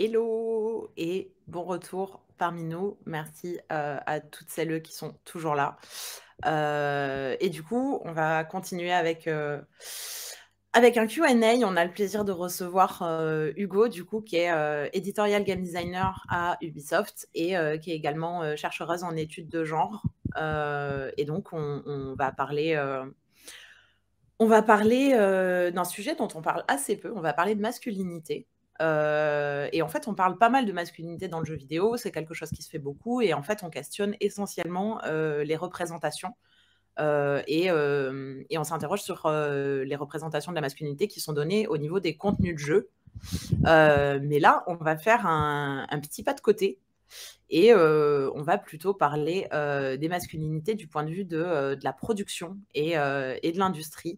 Hello et bon retour parmi nous. Merci, à toutes celles qui sont toujours là. Et du coup, on va continuer avec un Q&A. On a le plaisir de recevoir, Hugo du coup qui est, editorial game designer à Ubisoft et qui est également, chercheuse en études de genre. Et donc on va parler d'un sujet dont on parle assez peu, on va parler de masculinité. Et en fait, on parle pas mal de masculinité dans le jeu vidéo, c'est quelque chose qui se fait beaucoup et en fait, on questionne essentiellement, les représentations, et on s'interroge sur, les représentations de la masculinité qui sont données au niveau des contenus de jeu. Mais là, on va faire un petit pas de côté et on va plutôt parler, des masculinités du point de vue de la production et de l'industrie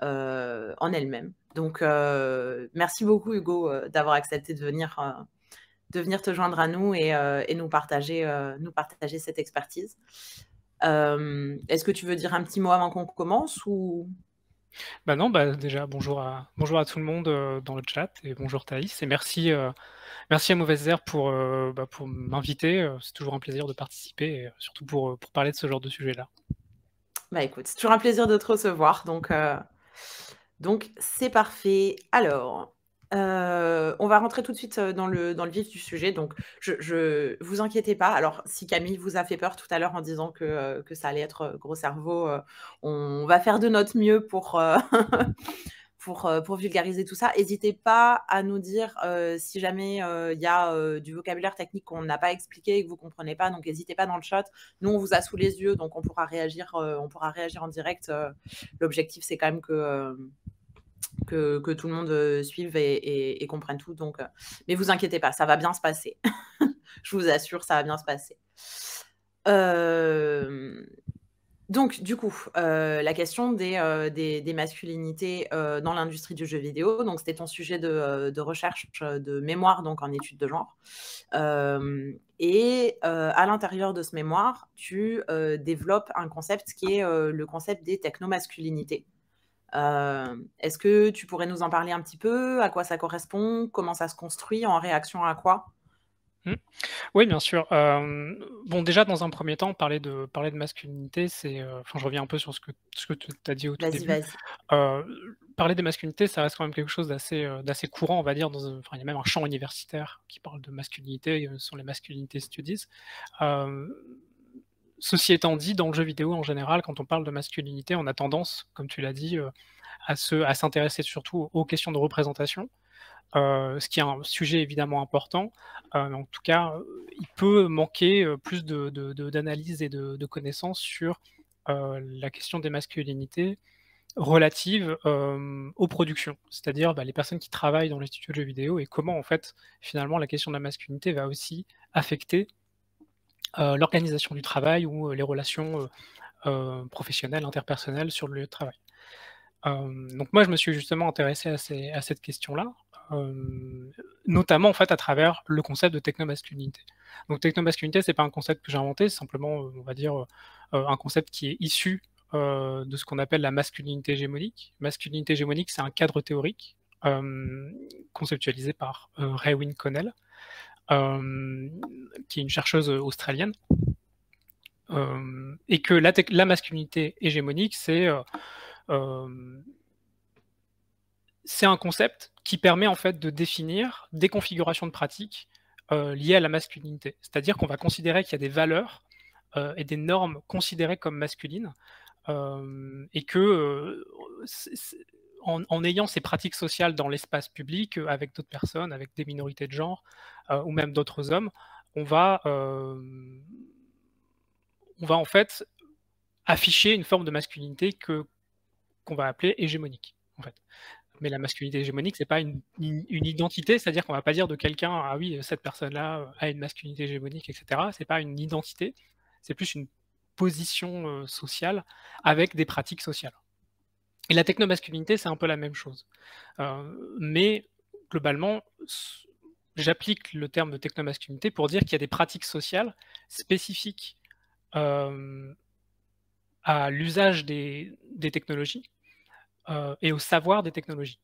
en elle-même. Donc, merci beaucoup Hugo d'avoir accepté de venir te joindre à nous et nous partager cette expertise. Est-ce que tu veux dire un petit mot avant qu'on commence ou... Bah non, bah déjà bonjour à tout le monde, dans le chat et bonjour Thaïs et merci à Mauvaise Herbe pour m'inviter, c'est toujours un plaisir de participer et surtout pour parler de ce genre de sujet-là. Bah écoute, c'est toujours un plaisir de te recevoir, donc c'est parfait. Alors, on va rentrer tout de suite, dans le vif du sujet. Donc je vous inquiétez pas. Alors si Camille vous a fait peur tout à l'heure en disant que ça allait être, gros cerveau, on va faire de notre mieux pour vulgariser tout ça. N'hésitez pas à nous dire, si jamais, il y a, du vocabulaire technique qu'on n'a pas expliqué et que vous ne comprenez pas. Donc n'hésitez pas dans le chat. Nous, on vous a sous les yeux, donc on pourra réagir en direct. L'objectif, c'est quand même que tout le monde, suive et comprenne tout. Donc, mais vous inquiétez pas, ça va bien se passer. Je vous assure, ça va bien se passer. Donc du coup, la question des masculinités, dans l'industrie du jeu vidéo. Donc c'était ton sujet de recherche, de mémoire, donc en études de genre. À l'intérieur de ce mémoire, tu, développes un concept qui est, le concept des technomasculinités. Est-ce que tu pourrais nous en parler un petit peu? À quoi ça correspond? Comment ça se construit? En réaction à quoi? Mmh. Oui, bien sûr, bon déjà dans un premier temps, parler de masculinité, enfin je reviens un peu sur ce que tu as dit au tout Vas-y, début. vas-y. Parler des masculinités, ça reste quand même quelque chose d'assez courant, on va dire, enfin il y a même un champ universitaire qui parle de masculinité, ce sont les masculinity studies. Hem Ceci étant dit, dans le jeu vidéo en général, quand on parle de masculinité, on a tendance, comme tu l'as dit, à s'intéresser surtout aux questions de représentation, ce qui est un sujet évidemment important. Mais en tout cas, il peut manquer, plus d'analyse et de connaissances sur, la question des masculinités relatives, aux productions. C'est-à-dire, bah, les personnes qui travaillent dans les studios de jeux vidéo et comment en fait, finalement, la question de la masculinité va aussi affecter l'organisation du travail ou les relations, professionnelles, interpersonnelles sur le lieu de travail. Donc moi, je me suis justement intéressé à cette question-là, hem, notamment en fait à travers le concept de technomasculinité. Donc technomasculinité, c'est pas un concept que j'ai inventé, c'est simplement, on va dire, un concept qui est issu, de ce qu'on appelle la masculinité hégémonique. Masculinité hégémonique, c'est un cadre théorique, conceptualisé par, Raewyn Connell, hem, qui est une chercheuse, australienne. Et que la masculinité hégémonique, hem, c'est un concept qui permet en fait de définir des configurations de pratiques, liées à la masculinité. C'est-à-dire qu'on va considérer qu'il y a des valeurs, et des normes considérées comme masculines, et que, en ayant ces pratiques sociales dans l'espace public, avec d'autres personnes, avec des minorités de genre, ou même d'autres hommes, on va, en fait afficher une forme de masculinité qu'on va appeler hégémonique, en fait. Mais la masculinité hégémonique, c'est pas une identité, c'est-à-dire qu'on va pas dire de quelqu'un: «Ah oui, cette personne-là, a une masculinité hégémonique» et cetera. C'est pas une identité, c'est plus une position, sociale avec des pratiques sociales. Et la technomasculinité, c'est un peu la même chose. Mais globalement, j'applique le terme de technomasculinité pour dire qu'il y a des pratiques sociales spécifiques, hem, à l'usage des technologies, et au savoir des technologies.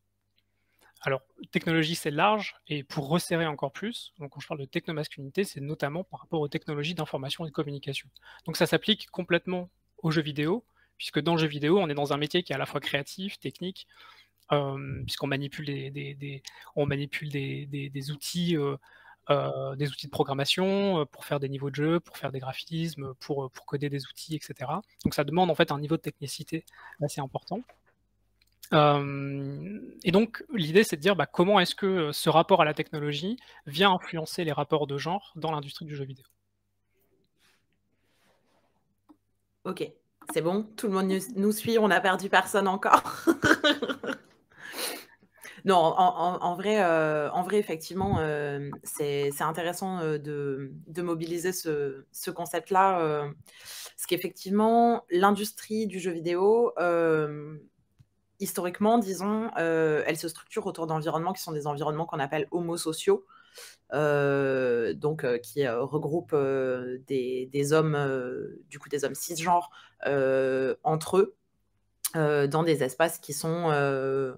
Alors, technologie, c'est large, et pour resserrer encore plus, donc quand je parle de technomasculinité, c'est notamment par rapport aux technologies d'information et de communication. Donc ça s'applique complètement aux jeux vidéo, puisque dans le jeu vidéo, on est dans un métier qui est à la fois créatif, technique, puisqu'on manipule on manipule des outils de programmation, pour faire des niveaux de jeu, pour faire des graphismes, pour coder des outils, et cetera. Donc ça demande en fait un niveau de technicité assez important. Et donc l'idée, c'est de dire, bah, comment est-ce que, ce rapport à la technologie vient influencer les rapports de genre dans l'industrie du jeu vidéo? OK, c'est bon, tout le monde nous suit, on n'a perdu personne encore? Non, en vrai, effectivement, c'est intéressant, de mobiliser ce concept-là, parce qu'effectivement, l'industrie du jeu vidéo, historiquement, disons, elle se structure autour d'environnements qui sont des environnements qu'on appelle homosociaux, donc qui, regroupent, des hommes, du coup, des hommes cisgenres, entre eux, dans des espaces qui sont,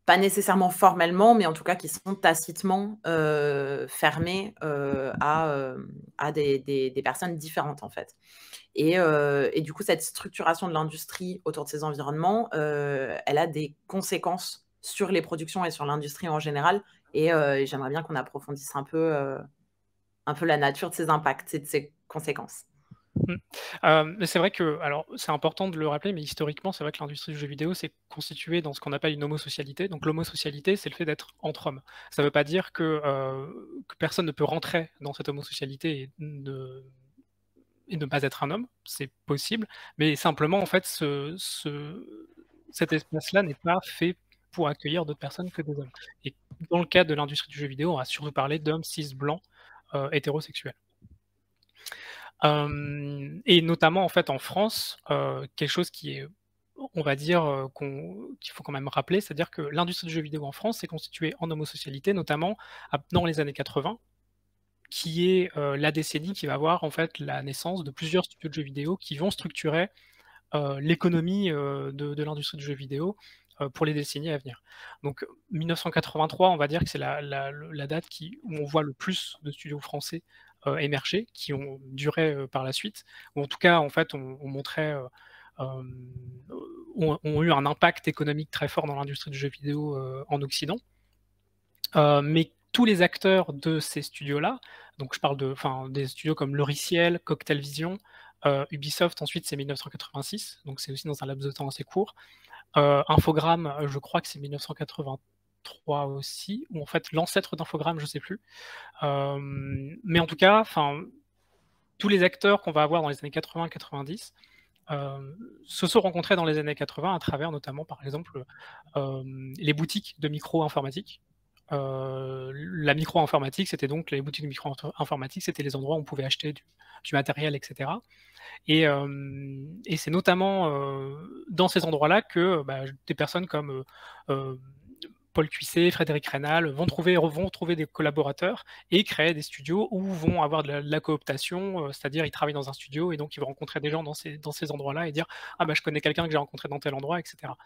pas nécessairement formellement, mais en tout cas qui sont tacitement, fermés, à des personnes différentes, en fait. Et du coup, cette structuration de l'industrie autour de ces environnements, elle a des conséquences sur les productions et sur l'industrie en général. Et j'aimerais bien qu'on approfondisse un peu la nature de ces impacts et de ces conséquences. Mmh. Mais c'est vrai que, alors c'est important de le rappeler, mais historiquement, c'est vrai que l'industrie du jeu vidéo s'est constituée dans ce qu'on appelle une homosocialité. Donc l'homosocialité, c'est le fait d'être entre hommes. Ça ne veut pas dire que personne ne peut rentrer dans cette homosocialité et ne pas être un homme, c'est possible, mais simplement en fait cet espace-là n'est pas fait pour accueillir d'autres personnes que des hommes. Et dans le cadre de l'industrie du jeu vidéo, on va surtout parler d'hommes cis blancs, hétérosexuels. Et notamment en fait en France, quelque chose qui est, on va dire, qu'il faut quand même rappeler, c'est-à-dire que l'industrie du jeu vidéo en France s'est constituée en homosocialité, notamment dans les années 80, qui est, la décennie qui va voir en fait la naissance de plusieurs studios de jeux vidéo qui vont structurer, l'économie, de l'industrie du jeu vidéo, pour les décennies à venir. Donc 1983, on va dire que c'est la date où on voit le plus de studios français, émerger, qui ont duré, par la suite, ou en tout cas, en fait, ont montré, hem, ont eu un impact économique très fort dans l'industrie du jeu vidéo, en Occident. Mais tous les acteurs de ces studios-là, donc je parle des studios comme Loriciel, Cocktail Vision, Ubisoft, ensuite c'est 1986, donc c'est aussi dans un laps de temps assez court. Infogrames, je crois que c'est 1983 aussi, ou en fait l'ancêtre d'Infogrames, je sais plus. Mais en tout cas, tous les acteurs qu'on va avoir dans les années 80-90, se sont rencontrés dans les années 80 à travers notamment, par exemple, les boutiques de micro-informatique. La micro-informatique, c'était donc les boutiques de micro-informatique, c'était les endroits où on pouvait acheter du matériel, et cetera. Et c'est notamment, dans ces endroits-là que, bah, des personnes comme, Paul Cuissé, Frédéric Raynal vont trouver des collaborateurs et créer des studios où vont avoir de la cooptation, c'est-à-dire ils travaillent dans un studio et donc ils vont rencontrer des gens dans ces endroits-là et dire: «Ah bah, je connais quelqu'un que j'ai rencontré dans tel endroit», et cetera.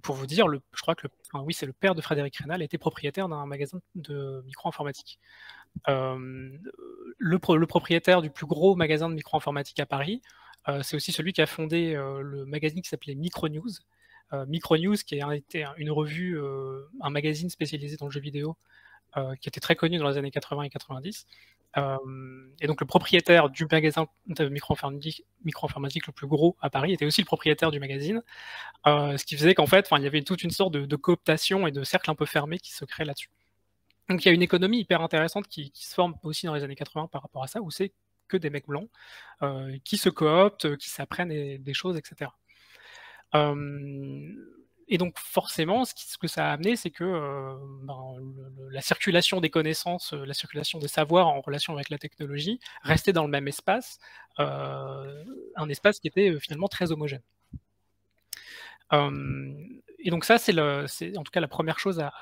Pour vous dire, je crois que oui, c'est le père de Frédéric Raynal était propriétaire d'un magasin de micro-informatique. Le propriétaire du plus gros magasin de micro-informatique à Paris, c'est aussi celui qui a fondé, le magazine qui s'appelait Micronews. Micronews qui a été une revue, un magazine spécialisé dans le jeu vidéo, qui était très connu dans les années 80 et 90. Et donc le propriétaire du magasin de micro-informatique le plus gros à Paris était aussi le propriétaire du magazine, ce qui faisait qu'en fait, il y avait toute une sorte de cooptation et de cercle un peu fermé qui se crée là-dessus. Donc il y a une économie hyper intéressante qui se forme aussi dans les années 80 par rapport à ça, où c'est que des mecs blancs, qui se cooptent, qui s'apprennent des choses, et cetera. Et donc forcément, ce que ça a amené, c'est que, la circulation des connaissances, la circulation des savoirs en relation avec la technologie restait dans le même espace, un espace qui était, finalement très homogène. Et donc ça, c'est en tout cas la première chose à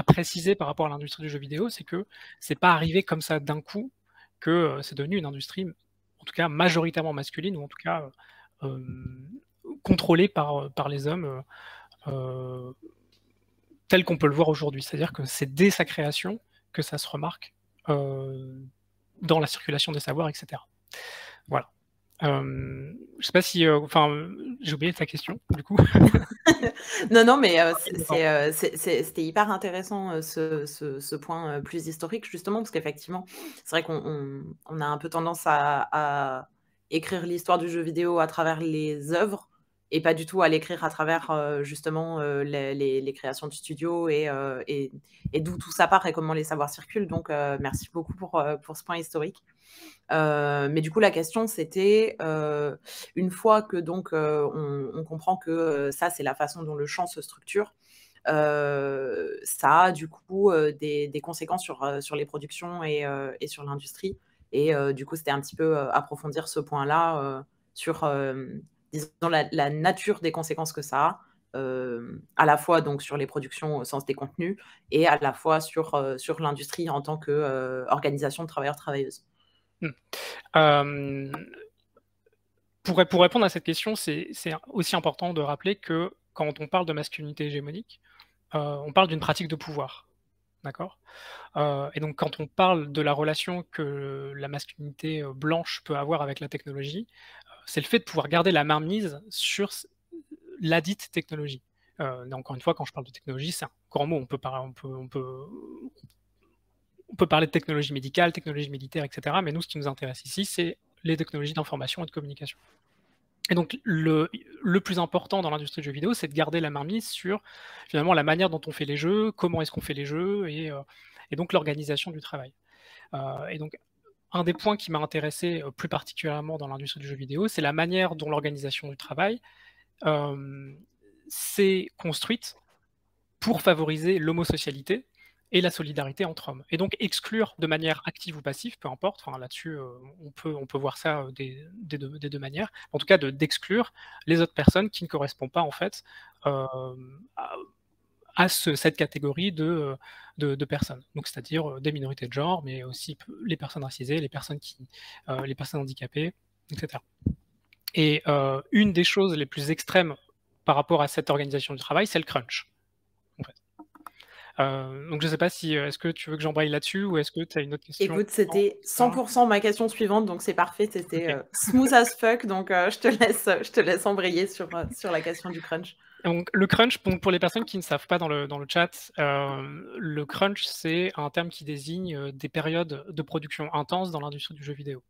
préciser par rapport à l'industrie du jeu vidéo, c'est que c'est pas arrivé comme ça d'un coup que, c'est devenu une industrie, en tout cas majoritairement masculine, ou en tout cas, contrôlée par les hommes, heu tel qu'on peut le voir aujourd'hui. C'est-à-dire que c'est dès sa création que ça se remarque dans la circulation des savoirs, etc. Voilà. Je sais pas si... j'ai oublié ta question, du coup. Non, mais c'était hyper intéressant, ce point plus historique, justement, parce qu'effectivement, c'est vrai qu'on a un peu tendance à écrire l'histoire du jeu vidéo à travers les œuvres et pas du tout à l'écrire à travers justement les créations de studio et d'où tout ça part et comment les savoirs circulent. Donc, merci beaucoup pour ce point historique. Mais du coup, la question, c'était, une fois que donc on comprend que ça, c'est la façon dont le champ se structure, ça a du coup des conséquences sur les productions et sur l'industrie. Et du coup, c'était un petit peu approfondir ce point-là sur, disons, la nature des conséquences que ça a, à la fois donc sur les productions au sens des contenus et à la fois sur l'industrie en tant qu'organisation de travailleurs-travailleuses. Pour répondre à cette question, c'est aussi important de rappeler que quand on parle de masculinité hégémonique, on parle d'une pratique de pouvoir. D'accord ? Et donc, quand on parle de la relation que la masculinité blanche peut avoir avec la technologie, c'est le fait de pouvoir garder la mainmise sur la dite technologie. Encore une fois, quand je parle de technologie, c'est un grand mot. On peut parler de technologie médicale, technologie militaire, etc. Mais nous, ce qui nous intéresse ici, c'est les technologies d'information et de communication. Et donc, le plus important dans l'industrie du jeu vidéo, c'est de garder la mainmise sur, finalement, la manière dont on fait les jeux, comment est-ce qu'on fait les jeux, et donc l'organisation du travail. Et donc, un des points qui m'a intéressé plus particulièrement dans l'industrie du jeu vidéo, c'est la manière dont l'organisation du travail s'est construite pour favoriser l'homosocialité et la solidarité entre hommes. Et donc exclure de manière active ou passive, peu importe, enfin, là-dessus on peut voir ça des deux manières, en tout cas d'exclure les autres personnes qui ne correspondent pas en fait à cette catégorie de personnes. Donc c'est-à-dire des minorités de genre, mais aussi les personnes racisées, les personnes handicapées, etc. Et une des choses les plus extrêmes par rapport à cette organisation du travail, c'est le crunch. En fait. Donc je ne sais pas si est-ce que tu veux que j'embraye là-dessus ou est-ce que tu as une autre question? Écoute, c'était 100% ma question suivante, donc c'est parfait, c'était smooth as fuck, donc je te laisse embrayer sur la question du crunch. Donc, le crunch, pour les personnes qui ne savent pas dans le chat, le crunch, c'est un terme qui désigne des périodes de production intense dans l'industrie du jeu vidéo.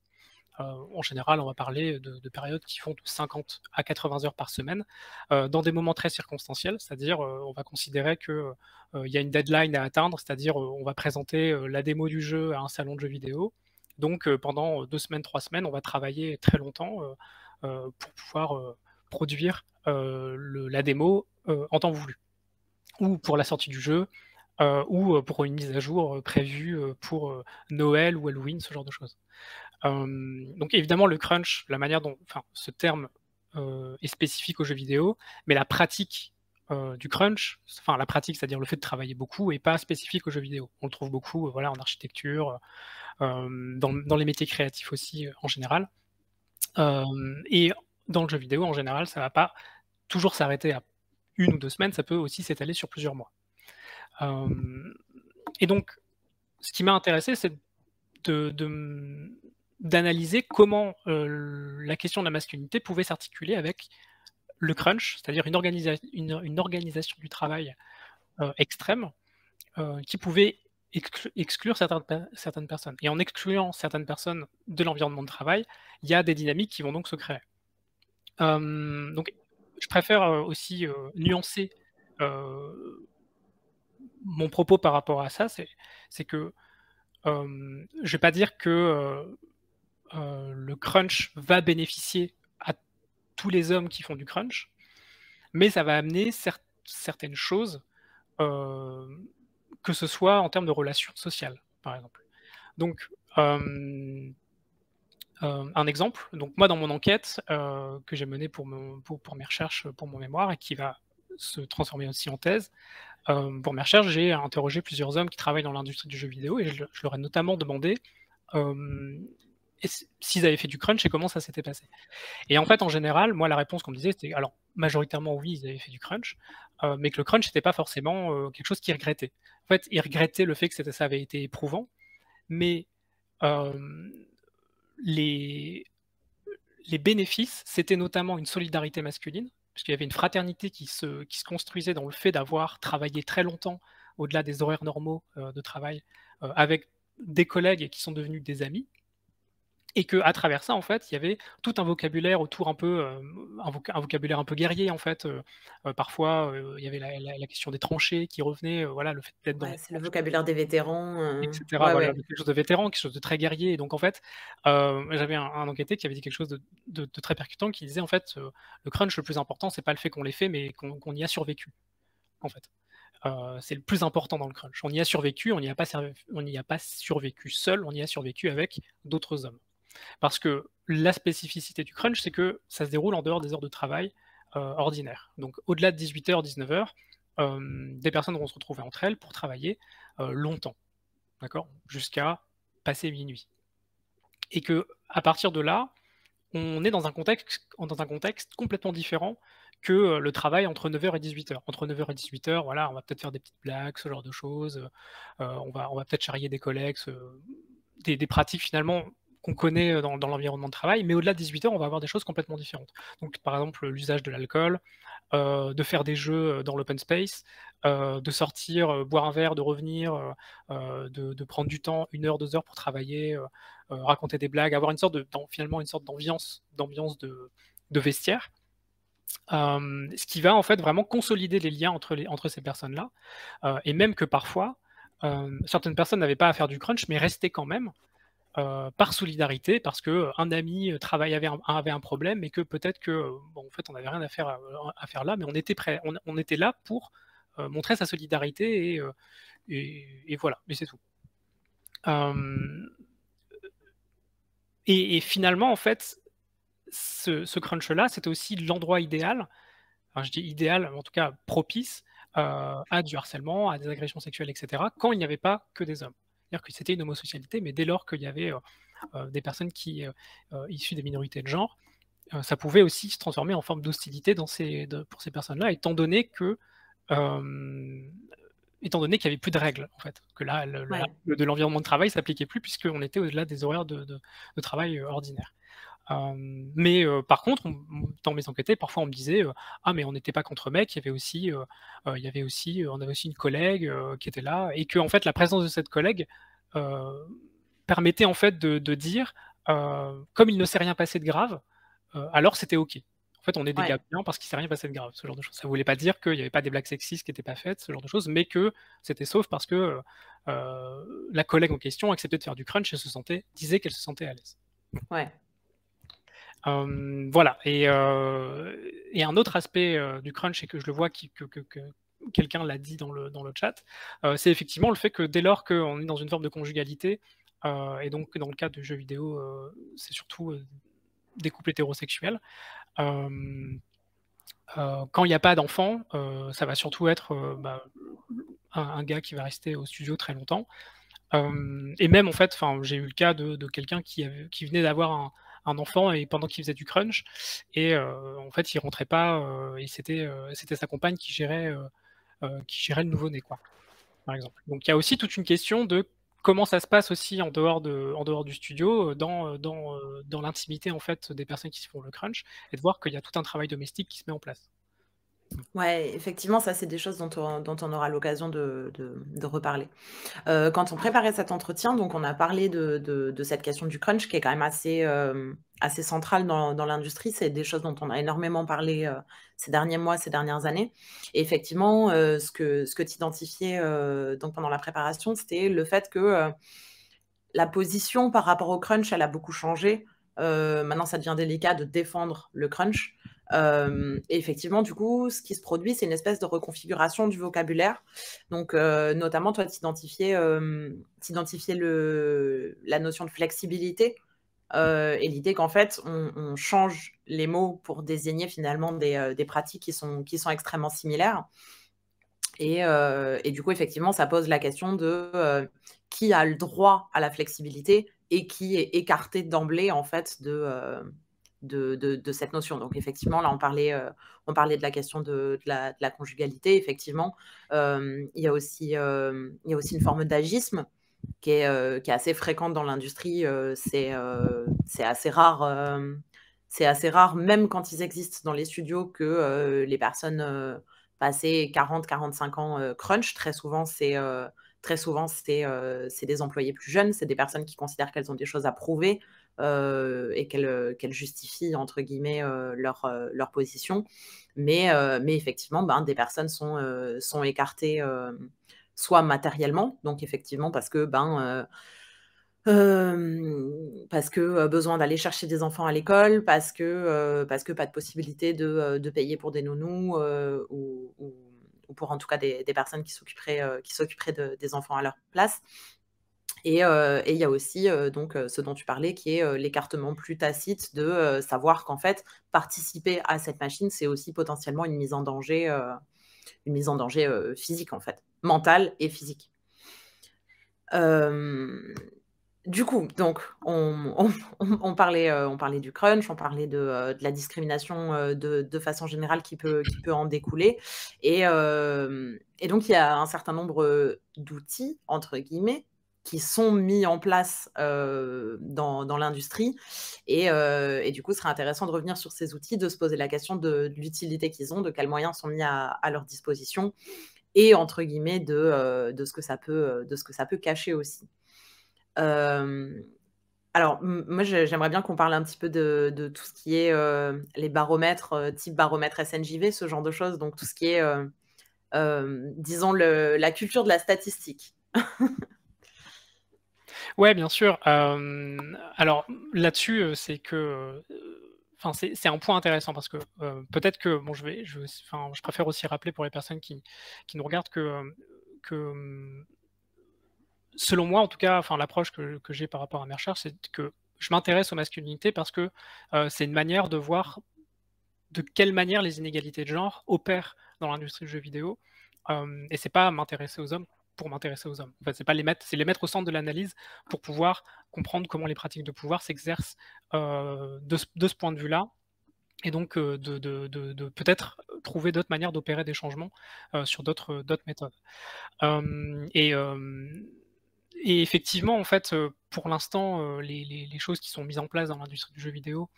En général, on va parler de périodes qui font de 50 à 80 heures par semaine, dans des moments très circonstanciels, c'est-à-dire on va considérer qu'il y a une deadline à atteindre, c'est-à-dire on va présenter la démo du jeu à un salon de jeux vidéo. Donc pendant 2 semaines, 3 semaines, on va travailler très longtemps pour pouvoir produire la démo en temps voulu, ou pour la sortie du jeu, ou pour une mise à jour prévue pour Noël ou Halloween, ce genre de choses. Donc évidemment, le crunch, la manière dont, ce terme est spécifique aux jeux vidéo, mais la pratique du crunch, la pratique, c'est-à-dire le fait de travailler beaucoup, est pas spécifique aux jeux vidéo. On le trouve beaucoup, voilà, en architecture, dans les métiers créatifs aussi en général. Et dans le jeu vidéo, en général, ça va pas toujours s'arrêter à 1 ou 2 semaines, ça peut aussi s'étaler sur plusieurs mois. Et donc, ce qui m'a intéressé, c'est d'analyser comment la question de la masculinité pouvait s'articuler avec le crunch, c'est-à-dire une organisation du travail extrême qui pouvait exclure certaines personnes. Et en excluant certaines personnes de l'environnement de travail, il y a des dynamiques qui vont donc se créer. Donc, je préfère aussi nuancer mon propos par rapport à ça, c'est que je ne vais pas dire que le crunch va bénéficier à tous les hommes qui font du crunch, mais ça va amener certaines choses, que ce soit en termes de relations sociales, par exemple. Donc, un exemple, donc moi dans mon enquête que j'ai menée pour mes recherches, pour mon mémoire, et qui va se transformer aussi en thèse, pour mes recherches, j'ai interrogé plusieurs hommes qui travaillent dans l'industrie du jeu vidéo, et je leur ai notamment demandé s'ils avaient fait du crunch et comment ça s'était passé. Et en fait, en général, moi, la réponse qu'on me disait, c'était alors majoritairement oui, ils avaient fait du crunch, mais que le crunch n'était pas forcément quelque chose qu'il regrettait. En fait, il regrettait le fait que ça avait été éprouvant, mais les, les bénéfices, c'était notamment une solidarité masculine, puisqu'il y avait une fraternité qui se construisait dans le fait d'avoir travaillé très longtemps au-delà des horaires normaux de travail avec des collègues qui sont devenus des amis. Et qu'à travers ça, en fait, il y avait tout un vocabulaire autour un peu, un vocabulaire un peu guerrier, en fait. Parfois, il y avait la question des tranchées qui revenait, voilà, le fait d'être dans Ouais, les c'est le tranchées, vocabulaire des vétérans. et cetera. Ouais, Voilà, ouais. quelque chose de vétéran, quelque chose de très guerrier. Et donc, en fait, j'avais un enquêté qui avait dit quelque chose de très percutant, qui disait, en fait, le crunch, le plus important, c'est pas le fait qu'on l'ait fait, mais qu'on y a survécu, en fait. C'est le plus important dans le crunch. On y a survécu, on n'y a pas survécu seul, on y a survécu avec d'autres hommes. Parce que la spécificité du crunch, c'est que ça se déroule en dehors des heures de travail ordinaires. Donc au-delà de 18h, 19h, des personnes vont se retrouver entre elles pour travailler longtemps, d'accord, jusqu'à passer minuit. Et que à partir de là, on est dans un contexte complètement différent que le travail entre 9h et 18h. Entre 9h et 18h, voilà, on va peut-être faire des petites blagues, ce genre de choses. On va peut-être charrier des collègues, des pratiques finalement qu'on connaît dans l'environnement de travail, mais au-delà de 18h, on va avoir des choses complètement différentes. Donc par exemple, l'usage de l'alcool, de faire des jeux dans l'open space, de sortir, boire un verre, de revenir, de prendre du temps, 1 heure, 2 heures pour travailler, raconter des blagues, avoir finalement une sorte d'ambiance de vestiaire. Ce qui va en fait vraiment consolider les liens entre ces personnes-là, et même que parfois, certaines personnes n'avaient pas à faire du crunch, mais restaient quand même, par solidarité, parce qu'un ami avait un problème, et que peut-être que, bon, en fait, on n'avait rien à faire là, mais on était prêt, on était là pour montrer sa solidarité, et voilà, et c'est tout. Et finalement, en fait, ce crunch-là, c'était aussi l'endroit idéal, enfin, je dis idéal, en tout cas propice, à du harcèlement, à des agressions sexuelles, etc., quand il n'y avait pas que des hommes. C'est-à-dire que c'était une homosocialité, mais dès lors qu'il y avait des personnes issues des minorités de genre, ça pouvait aussi se transformer en forme d'hostilité pour ces personnes-là, étant donné qu'il n'y avait plus de règles, en fait, que là, la Ouais. règle de l'environnement de travail s'appliquait plus, puisqu'on était au-delà des horaires de travail ordinaires. Mais par contre, dans mes enquêtes, parfois on me disait ah, mais on n'était pas contre mecs, il y avait aussi, on avait aussi une collègue qui était là, et que en fait la présence de cette collègue permettait en fait de dire comme il ne s'est rien passé de grave, alors c'était ok. En fait, on est des Ouais. gars bien parce qu'il ne s'est rien passé de grave, ce genre de choses. Ça ne voulait pas dire qu'il n'y avait pas des blagues sexistes qui n'étaient pas faites, ce genre de choses, mais que c'était sauf parce que la collègue en question acceptait de faire du crunch et disait qu'elle se sentait à l'aise. Ouais. Voilà. Et un autre aspect du crunch, et que je le vois que quelqu'un l'a dit dans le chat, c'est effectivement le fait que dès lors qu'on est dans une forme de conjugalité, et donc dans le cas de jeux vidéo, c'est surtout des couples hétérosexuels, quand il n'y a pas d'enfant, ça va surtout être un gars qui va rester au studio très longtemps. Et même en fait, j'ai eu le cas de quelqu'un qui venait d'avoir un enfant, et pendant qu'il faisait du crunch, et en fait il rentrait pas, et c'était sa compagne qui gérait le nouveau-né, quoi, par exemple. Donc il y a aussi toute une question de comment ça se passe aussi en dehors du studio, dans l'intimité en fait des personnes qui se font le crunch, et de voir qu'il y a tout un travail domestique qui se met en place. Ouais, effectivement, ça, c'est des choses dont on aura l'occasion de reparler. Quand on préparait cet entretien, donc on a parlé de cette question du crunch qui est quand même assez centrale dans l'industrie. C'est des choses dont on a énormément parlé, ces derniers mois, ces dernières années. Et effectivement, ce que tu identifiais, donc pendant la préparation, c'était le fait que, la position par rapport au crunch, elle a beaucoup changé. Maintenant, ça devient délicat de défendre le crunch. Et effectivement, du coup, ce qui se produit, c'est une espèce de reconfiguration du vocabulaire. Donc, notamment, toi, tu identifiais la notion de flexibilité, et l'idée qu'en fait, on change les mots pour désigner finalement des pratiques qui sont extrêmement similaires. Et du coup, effectivement, ça pose la question de qui a le droit à la flexibilité et qui est écarté d'emblée, en fait, de cette notion. Donc effectivement, là, on parlait de la question de la conjugalité. Effectivement, il y a aussi une forme d'agisme qui est assez fréquente dans l'industrie. C'est assez rare. C'est assez rare, même quand ils existent dans les studios, que les personnes passées 40-45 ans crunch. Très souvent, c'est des employés plus jeunes, c'est des personnes qui considèrent qu'elles ont des choses à prouver et qu'elles justifient, entre guillemets, leur position. Mais effectivement, des personnes sont écartées soit matériellement, donc effectivement parce que besoin d'aller chercher des enfants à l'école, parce que pas de possibilité de payer pour des nounous ou pour en tout cas des personnes qui s'occuperaient des enfants à leur place. Et il y a aussi donc ce dont tu parlais, qui est l'écartement plus tacite de savoir qu'en fait, participer à cette machine, c'est aussi potentiellement une mise en danger physique, en fait, mentale et physique. Du coup, donc on parlait du crunch, on parlait de la discrimination de façon générale qui peut en découler. Et donc, il y a un certain nombre d'outils, entre guillemets, qui sont mis en place dans l'industrie. Et du coup, ce serait intéressant de revenir sur ces outils, de se poser la question de l'utilité qu'ils ont, de quels moyens sont mis à leur disposition, et entre guillemets de ce que ça peut cacher aussi. Alors, moi, j'aimerais bien qu'on parle un petit peu de tout ce qui est les baromètres, type baromètre SNJV, ce genre de choses. Donc, tout ce qui est, disons, la culture de la statistique. Ouais, bien sûr. Alors là-dessus, c'est que, enfin, c'est un point intéressant parce que peut-être que, bon, je préfère aussi rappeler pour les personnes qui nous regardent que selon moi, en tout cas, enfin, l'approche que j'ai par rapport à mes recherches, c'est que je m'intéresse aux masculinités parce que c'est une manière de voir de quelle manière les inégalités de genre opèrent dans l'industrie du jeu vidéo. Et c'est pas m'intéresser aux hommes pour m'intéresser aux hommes. En fait, c'est les mettre au centre de l'analyse pour pouvoir comprendre comment les pratiques de pouvoir s'exercent de ce point de vue-là. Et donc de peut-être trouver d'autres manières d'opérer des changements sur d'autres méthodes. Et effectivement, en fait, pour l'instant, les choses qui sont mises en place dans l'industrie du jeu vidéo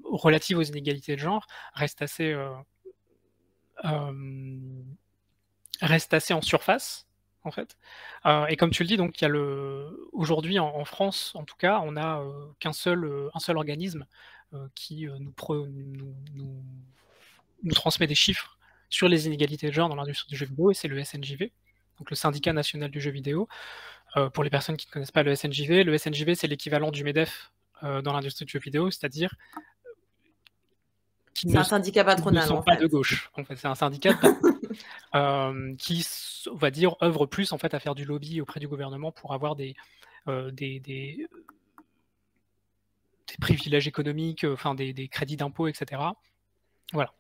relatives aux inégalités de genre restent assez en surface, en fait. Et comme tu le dis, donc il y a aujourd'hui en France, en tout cas, on a un seul organisme qui nous transmet des chiffres sur les inégalités de genre dans l'industrie du jeu vidéo, et c'est le SNJV, donc le Syndicat national du jeu vidéo. Pour les personnes qui ne connaissent pas le SNJV, c'est l'équivalent du MEDEF dans l'industrie du jeu vidéo, c'est-à-dire c'est un syndicat patronal, en fait. De gauche. En fait, c'est un syndicat qui, on va dire, œuvre plus en fait à faire du lobby auprès du gouvernement pour avoir des privilèges économiques, enfin des crédits d'impôt, etc. Voilà.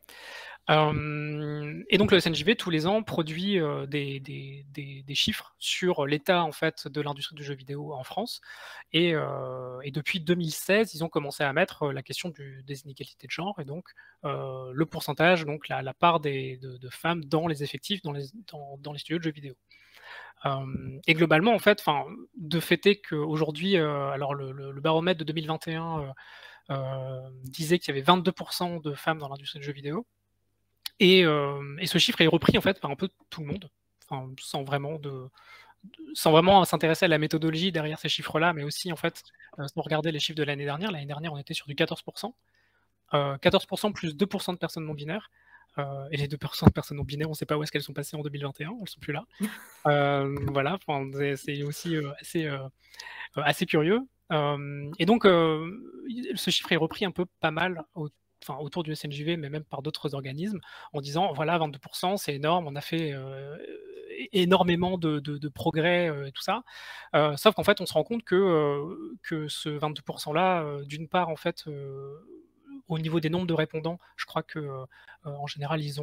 Et donc le SNJV tous les ans produit des chiffres sur l'état en fait de l'industrie du jeu vidéo en France, et depuis 2016 ils ont commencé à mettre la question des inégalités de genre, et donc le pourcentage, donc la part de femmes dans les effectifs dans les studios de jeux vidéo. Et globalement en fait, de fait est qu'aujourd'hui, alors le baromètre de 2021 disait qu'il y avait 22% de femmes dans l'industrie du jeu vidéo. Et ce chiffre est repris en fait par un peu tout le monde, sans vraiment s'intéresser à la méthodologie derrière ces chiffres-là, mais aussi en fait, sans regarder les chiffres de l'année dernière. L'année dernière, on était sur du 14%. 14% plus 2% de personnes non binaires. Et les 2% de personnes non binaires, on ne sait pas où est-ce qu'elles sont passées en 2021, elles ne sont plus là. Voilà, c'est aussi assez curieux. Et donc, ce chiffre est repris un peu pas mal autour du SNJV, mais même par d'autres organismes, en disant, voilà, 22%, c'est énorme, on a fait énormément de progrès, et tout ça. Sauf qu'en fait, on se rend compte que ce 22%-là, d'une part, en fait, au niveau des nombres de répondants, je crois que en général, ils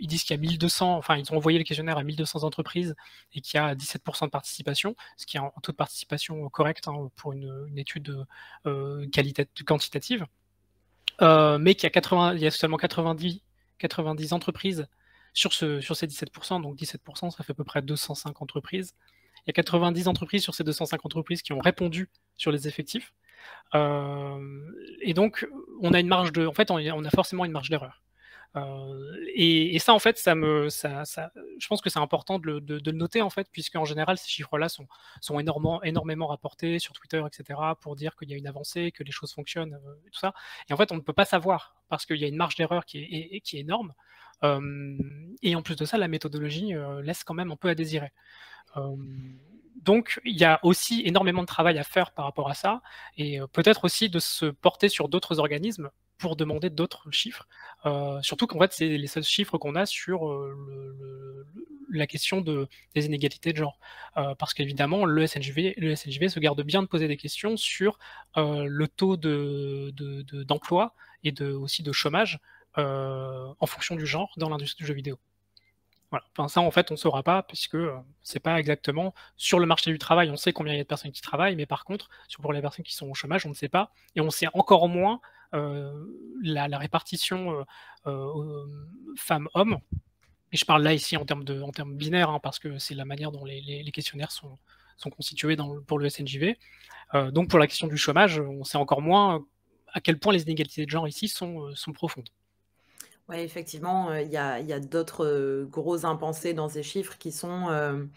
disent qu'il y a 1200, enfin, ils ont envoyé le questionnaire à 1200 entreprises et qu'il y a 17% de participation, ce qui est un taux de participation correct pour une étude quantitative, mais qu'il y a seulement 90 entreprises sur ces 17%, donc 17%, ça fait à peu près 205 entreprises. Il y a 90 entreprises sur ces 205 entreprises qui ont répondu sur les effectifs. Et donc, on a forcément une marge d'erreur. Et ça, en fait, je pense que c'est important de le noter, en fait, puisqu'en général, ces chiffres-là sont énormément rapportés sur Twitter, etc., pour dire qu'il y a une avancée, que les choses fonctionnent, tout ça. Et en fait, on ne peut pas savoir, parce qu'il y a une marge d'erreur qui est énorme. Et en plus de ça, la méthodologie laisse quand même un peu à désirer. Donc, il y a aussi énormément de travail à faire par rapport à ça, et peut-être aussi de se porter sur d'autres organismes pour demander d'autres chiffres, surtout qu'en fait, c'est les seuls chiffres qu'on a sur la question des inégalités de genre. Parce qu'évidemment, le SNJV se garde bien de poser des questions sur le taux d'emploi et aussi de chômage en fonction du genre dans l'industrie du jeu vidéo. Voilà. Enfin, ça, en fait, on ne saura pas, puisque c'est pas exactement sur le marché du travail. On sait combien il y a de personnes qui travaillent, mais par contre, pour les personnes qui sont au chômage, on ne sait pas. Et on sait encore moins la répartition femmes-hommes. Et je parle là ici en termes binaires, parce que c'est la manière dont les questionnaires sont constitués pour le SNJV. Donc, pour la question du chômage, on sait encore moins à quel point les inégalités de genre ici sont profondes. Oui, effectivement, il y a d'autres gros impensés dans ces chiffres qui sont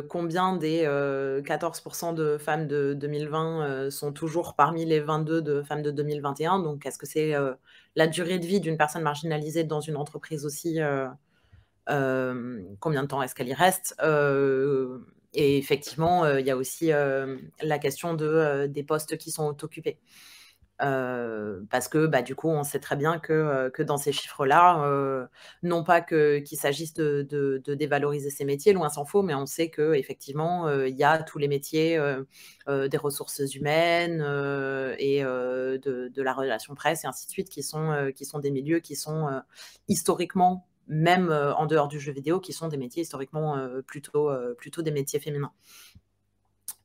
combien des 14% de femmes de 2020 sont toujours parmi les 22 de femmes de 2021. Donc, est-ce que c'est la durée de vie d'une personne marginalisée dans une entreprise aussi, combien de temps est-ce qu'elle y reste, et effectivement, il y a aussi la question des postes qui sont occupés. Parce que du coup, on sait très bien que dans ces chiffres-là, non pas qu'il s'agisse de dévaloriser ces métiers, loin s'en faut, mais on sait qu'effectivement, il y a tous les métiers des ressources humaines et de la relation presse et ainsi de suite, qui sont des milieux qui sont historiquement, même en dehors du jeu vidéo, qui sont des métiers historiquement plutôt des métiers féminins.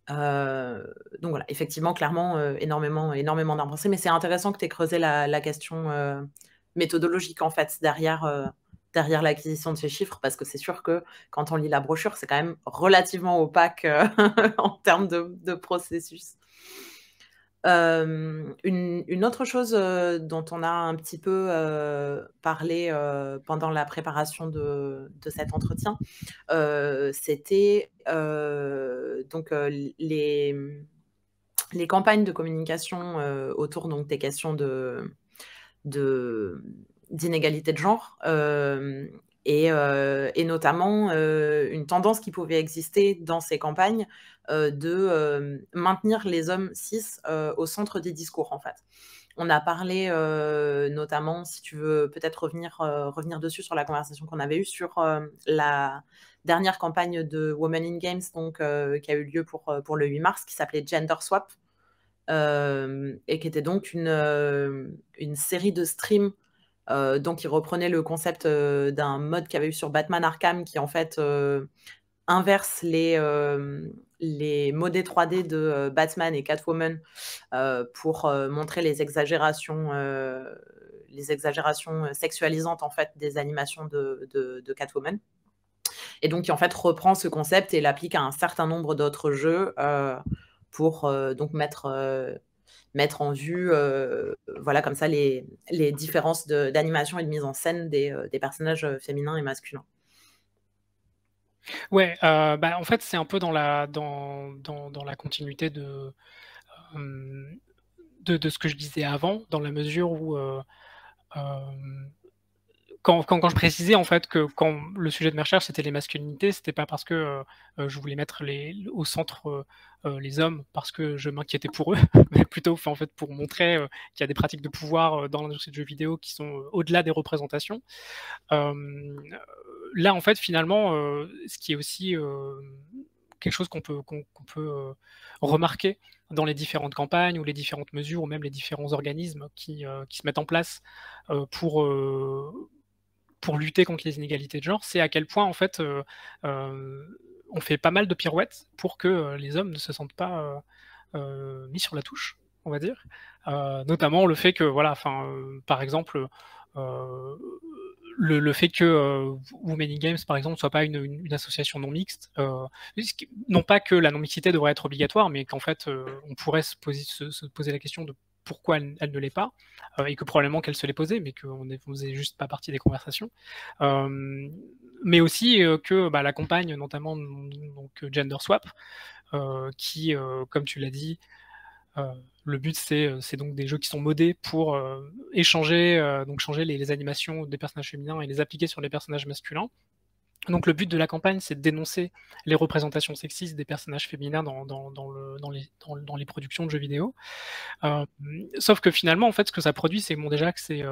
Donc voilà, effectivement, clairement, énormément d'impensés, mais c'est intéressant que tu aies creusé la question méthodologique, en fait, derrière l'acquisition de ces chiffres, parce que c'est sûr que quand on lit la brochure, c'est quand même relativement opaque en termes de processus. Une autre chose dont on a un petit peu parlé pendant la préparation de cet entretien, c'était donc les campagnes de communication autour donc des questions d'inégalité de genre, et notamment une tendance qui pouvait exister dans ces campagnes de maintenir les hommes cis au centre des discours, en fait. On a parlé notamment, si tu veux peut-être revenir dessus sur la conversation qu'on avait eue sur la dernière campagne de Women in Games, donc, qui a eu lieu pour le 8 mars, qui s'appelait Gender Swap, et qui était donc une série de streams donc, qui reprenait le concept d'un mode qu'il y avait eu sur Batman Arkham, qui en fait inverse les modés 3D de Batman et Catwoman pour montrer les exagérations sexualisantes en fait des animations de Catwoman. Et donc, qui en fait reprend ce concept et l'applique à un certain nombre d'autres jeux pour donc mettre en vue voilà, comme ça, les différences d'animation et de mise en scène des personnages féminins et masculins. Ouais, en fait, c'est un peu dans la continuité de ce que je disais avant, dans la mesure où quand je précisais en fait que quand le sujet de mes recherches c'était les masculinités, c'était pas parce que je voulais mettre au centre les hommes parce que je m'inquiétais pour eux, mais plutôt en fait pour montrer qu'il y a des pratiques de pouvoir dans l'industrie du jeu vidéo qui sont au-delà des représentations. Là en fait finalement, ce qui est aussi quelque chose qu'on peut remarquer dans les différentes campagnes ou les différentes mesures ou même les différents organismes qui se mettent en place pour lutter contre les inégalités de genre, c'est à quel point en fait on fait pas mal de pirouettes pour que les hommes ne se sentent pas mis sur la touche, on va dire. Notamment le fait que, voilà, enfin, par exemple, euh, le fait que Women in Games, par exemple, ne soit pas une association non mixte, non pas que la non-mixité devrait être obligatoire, mais qu'en fait, on pourrait se poser la question de pourquoi elle ne l'est pas, et que probablement qu'elle se l'est posée, mais qu'on ne faisait juste pas partie des conversations. Mais aussi que la campagne, notamment donc, Gender Swap, qui, comme tu l'as dit, le but c'est donc des jeux qui sont modés pour échanger, donc changer les animations des personnages féminins et les appliquer sur les personnages masculins. Donc le but de la campagne, c'est de dénoncer les représentations sexistes des personnages féminins dans les productions de jeux vidéo. Sauf que finalement, en fait, ce que ça produit, c'est déjà que c'est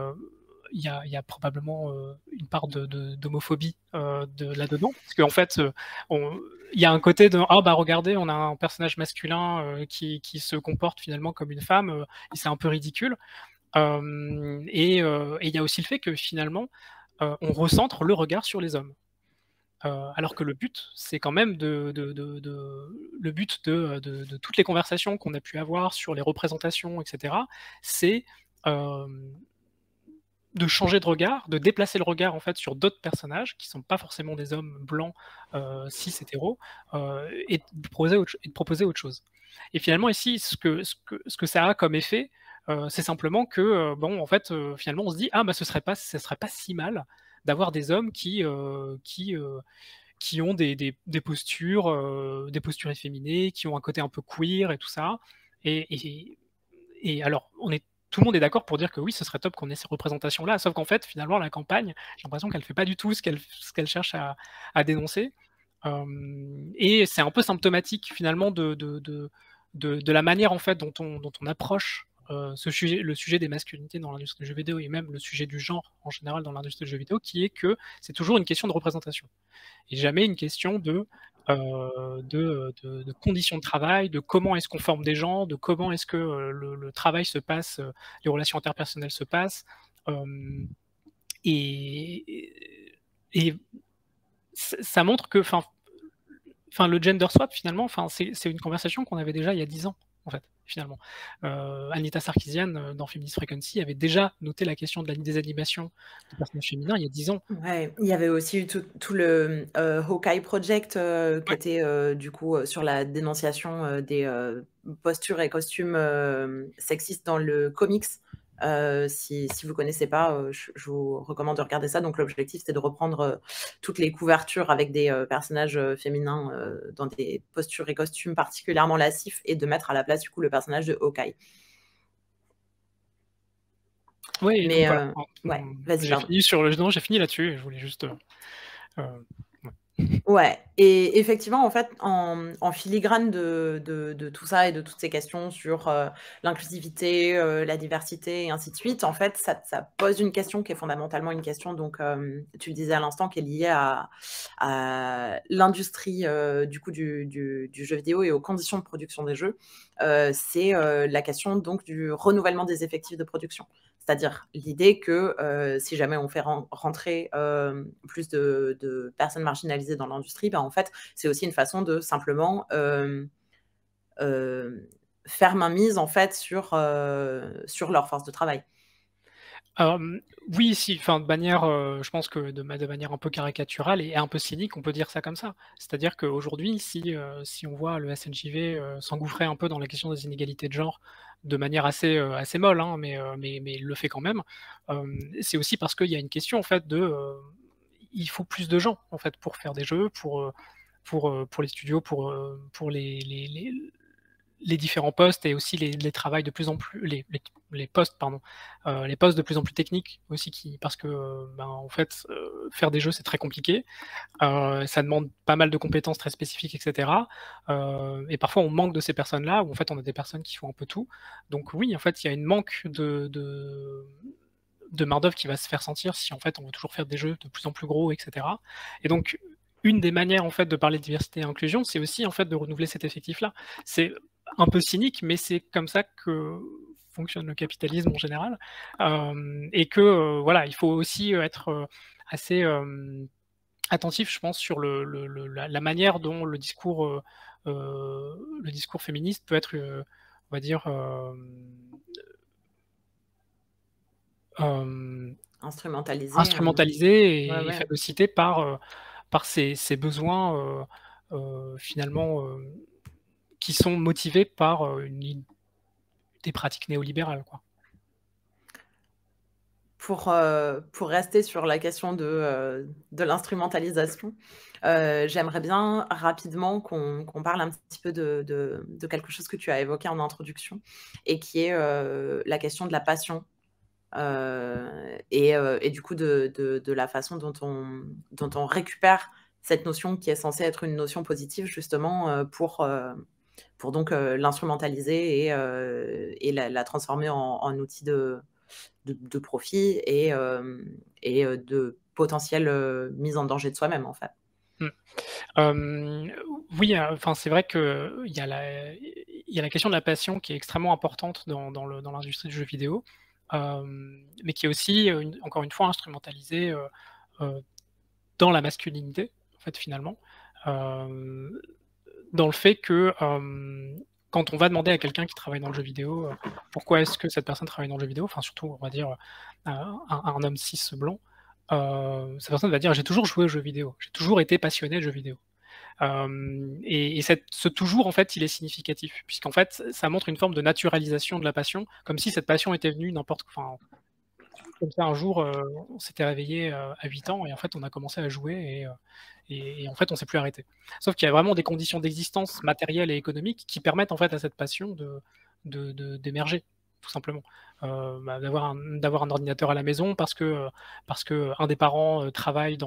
il y a probablement une part d'homophobie là-dedans. Parce qu'en fait, il y a un côté de ah bah regardez, on a un personnage masculin qui se comporte finalement comme une femme, et c'est un peu ridicule. Et il y a aussi le fait que finalement, on recentre le regard sur les hommes. Alors que le but, c'est quand même le but de toutes les conversations qu'on a pu avoir sur les représentations, etc., c'est de changer de regard, de déplacer le regard en fait sur d'autres personnages qui sont pas forcément des hommes blancs, cis hétéros, et de proposer autre chose. Et finalement ici, ce que ça a comme effet, c'est simplement que bon en fait finalement on se dit ah bah ce serait pas si mal d'avoir des hommes qui ont des postures efféminées, qui ont un côté un peu queer et tout ça. Et alors, tout le monde est d'accord pour dire que oui, ce serait top qu'on ait ces représentations-là, sauf qu'en fait, finalement, la campagne, j'ai l'impression qu'elle ne fait pas du tout ce qu'elle cherche à dénoncer. Et c'est un peu symptomatique, finalement, de la manière en fait, dont on approche le sujet des masculinités dans l'industrie du jeu vidéo et même le sujet du genre en général dans l'industrie du jeu vidéo, qui est que c'est toujours une question de représentation et jamais une question de conditions de travail, de comment est-ce qu'on forme des gens, de comment est-ce que le travail se passe, les relations interpersonnelles se passent. Et ça montre que le gender swap, finalement, c'est une conversation qu'on avait déjà il y a 10 ans, en fait, finalement. Anita Sarkeesian, dans Feminist Frequency, avait déjà noté la question des animations de personnages féminins il y a 10 ans. Ouais, il y avait aussi eu tout le Hawkeye Project qui était du coup sur la dénonciation des postures et costumes sexistes dans le comics. Si vous connaissez pas, je vous recommande de regarder ça. Donc l'objectif, c'était de reprendre toutes les couvertures avec des personnages féminins dans des postures et costumes particulièrement lascifs et de mettre à la place du coup le personnage de Hawkeye. Oui, Mais voilà. ouais, vas-y, pardon. J'ai fini là-dessus et je voulais juste... Ouais, et effectivement, en fait, en filigrane de tout ça et de toutes ces questions sur l'inclusivité, la diversité et ainsi de suite, en fait, ça pose une question qui est fondamentalement une question, donc tu le disais à l'instant, qui est liée à l'industrie du coup du jeu vidéo et aux conditions de production des jeux. C'est la question donc du renouvellement des effectifs de production. C'est-à-dire l'idée que si jamais on fait rentrer plus de personnes marginalisées dans l'industrie, en fait, c'est aussi une façon de simplement faire mainmise en fait sur leur force de travail. Oui, si, de manière, je pense que de manière un peu caricaturale et un peu cynique, on peut dire ça comme ça. C'est-à-dire qu'aujourd'hui, si on voit le SNJV s'engouffrer un peu dans la question des inégalités de genre de manière assez molle, hein, mais il le fait quand même, c'est aussi parce qu'il y a une question en fait il faut plus de gens en fait pour faire des jeux, pour les studios, pour les différents postes et aussi les travails de plus en plus les postes pardon les postes de plus en plus techniques aussi parce que en fait faire des jeux c'est très compliqué, ça demande pas mal de compétences très spécifiques, etc. Et parfois on manque de ces personnes-là, où en fait on a des personnes qui font un peu tout. Donc oui, en fait il y a une manque de main-d'œuvre qui va se faire sentir si en fait on veut toujours faire des jeux de plus en plus gros, etc. Et donc une des manières en fait de parler de diversité et inclusion, c'est aussi en fait de renouveler cet effectif-là. C'est un peu cynique, mais c'est comme ça que fonctionne le capitalisme en général, et que voilà, il faut aussi être assez attentif, je pense, sur la manière dont le discours féministe peut être, on va dire, instrumentalisé et phagocyté par ces besoins finalement qui sont motivés par des pratiques néolibérales, quoi. Pour rester sur la question de l'instrumentalisation, j'aimerais bien rapidement qu'on parle un petit peu de quelque chose que tu as évoqué en introduction et qui est la question de la passion. Et du coup de la façon dont on récupère cette notion qui est censée être une notion positive justement pour donc l'instrumentaliser et la transformer en outil de profit et de potentielle mise en danger de soi-même en fait. Oui, enfin c'est vrai qu'il y a la question de la passion qui est extrêmement importante dans l'industrie du jeu vidéo, mais qui est aussi encore une fois instrumentalisée dans la masculinité en fait finalement, dans le fait que quand on va demander à quelqu'un qui travaille dans le jeu vidéo pourquoi est-ce que cette personne travaille dans le jeu vidéo, enfin surtout on va dire un homme cis blanc, cette personne va dire j'ai toujours joué aux jeux vidéo, j'ai toujours été passionné de jeux vidéo. Et ce toujours en fait il est significatif puisqu'en fait ça montre une forme de naturalisation de la passion, comme si cette passion était venue comme ça un jour on s'était réveillé à 8 ans et en fait on a commencé à jouer et en fait on s'est plus arrêté. Sauf qu'il y a vraiment des conditions d'existence matérielles et économiques qui permettent en fait à cette passion d'émerger tout simplement. D'avoir un ordinateur à la maison parce que un des parents travaille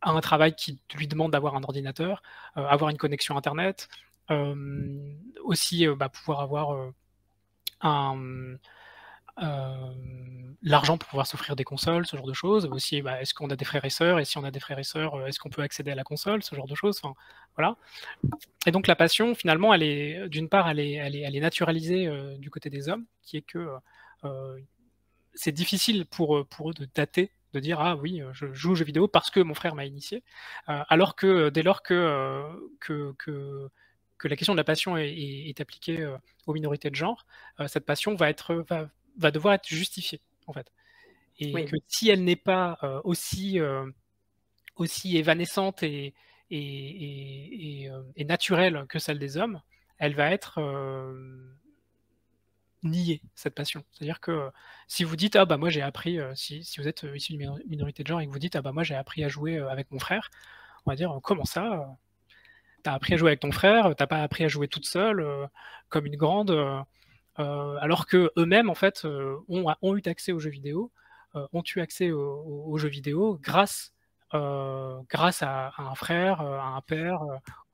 a un travail qui lui demande d'avoir un ordinateur, avoir une connexion internet, aussi pouvoir avoir l'argent pour pouvoir s'offrir des consoles, ce genre de choses. Aussi, est-ce qu'on a des frères et sœurs? Et si on a des frères et sœurs, est-ce qu'on peut accéder à la console? Ce genre de choses. Enfin, voilà. Et donc la passion, finalement, d'une part, elle est naturalisée du côté des hommes, qui est que c'est difficile pour eux de dater, de dire ah oui, je joue aux jeux vidéo parce que mon frère m'a initié, alors que dès lors que la question de la passion est appliquée aux minorités de genre, cette passion va devoir être justifiée en fait. Et que si elle n'est pas aussi évanescente et naturelle que celle des hommes, elle va être nier cette passion. C'est-à-dire que si vous dites ah bah moi j'ai appris, si vous êtes issu d'une minorité de genre et que vous dites ah bah moi j'ai appris à jouer avec mon frère, on va dire comment ça t'as appris à jouer avec ton frère, t'as pas appris à jouer toute seule comme une grande, alors que eux-mêmes en fait ont eu accès aux jeux vidéo, ont eu accès aux jeux vidéo grâce à un frère, à un père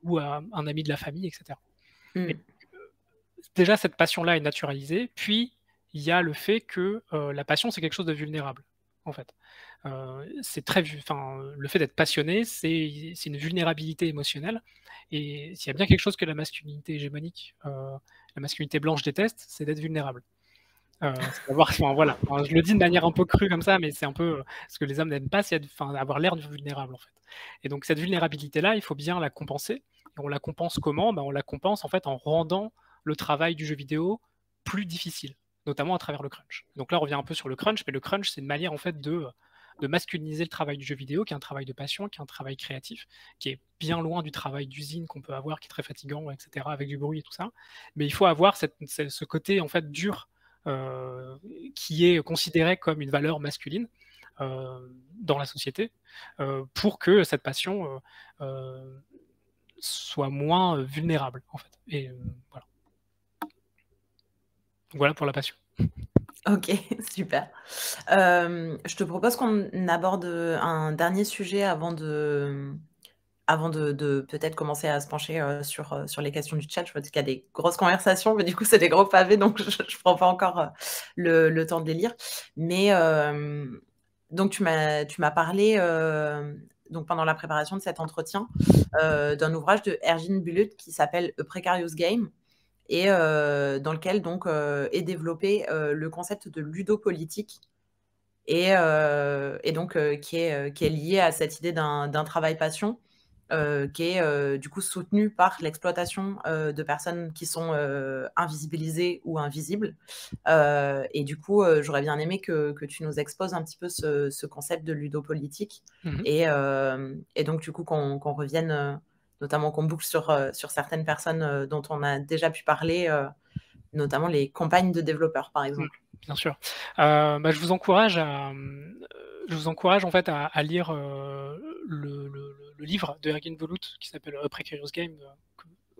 ou à un ami de la famille, etc. Et déjà, cette passion-là est naturalisée, puis il y a le fait que la passion, c'est quelque chose de vulnérable, en fait. Le fait d'être passionné, c'est une vulnérabilité émotionnelle, et s'il y a bien quelque chose que la masculinité hégémonique, la masculinité blanche déteste, c'est d'être vulnérable. Voilà. Enfin, je le dis de manière un peu crue comme ça, mais c'est un peu ce que les hommes n'aiment pas, c'est avoir l'air vulnérable, en fait. Et donc cette vulnérabilité-là, il faut bien la compenser. Et on la compense comment? On la compense en fait en rendant le travail du jeu vidéo plus difficile, notamment à travers le crunch. Donc là, on revient un peu sur le crunch, mais le crunch, c'est une manière en fait de masculiniser le travail du jeu vidéo, qui est un travail de passion, qui est un travail créatif, qui est bien loin du travail d'usine qu'on peut avoir, qui est très fatigant, etc., avec du bruit et tout ça. Mais il faut avoir ce côté en fait dur, qui est considéré comme une valeur masculine dans la société, pour que cette passion soit moins vulnérable, en fait. Et voilà. Voilà pour la passion. Ok, super. Je te propose qu'on aborde un dernier sujet avant de peut-être commencer à se pencher sur les questions du chat. Je vois qu'il y a des grosses conversations, mais du coup, c'est des gros pavés, donc je ne prends pas encore le temps de les lire. Mais donc, tu m'as parlé donc pendant la préparation de cet entretien, d'un ouvrage de Ergin Bulut qui s'appelle A Precarious Game, et dans lequel donc est développé le concept de ludopolitique, et donc qui est lié à cette idée d'un travail passion, qui est du coup soutenu par l'exploitation de personnes qui sont invisibilisées ou invisibles. Et du coup, j'aurais bien aimé que tu nous exposes un petit peu ce concept de ludopolitique, et donc du coup qu'on revienne, notamment qu'on boucle sur certaines personnes dont on a déjà pu parler, notamment les compagnes de développeurs, par exemple. Bien sûr. Je vous encourage en fait à lire le livre de Ergin Bulut qui s'appelle A Precarious Game,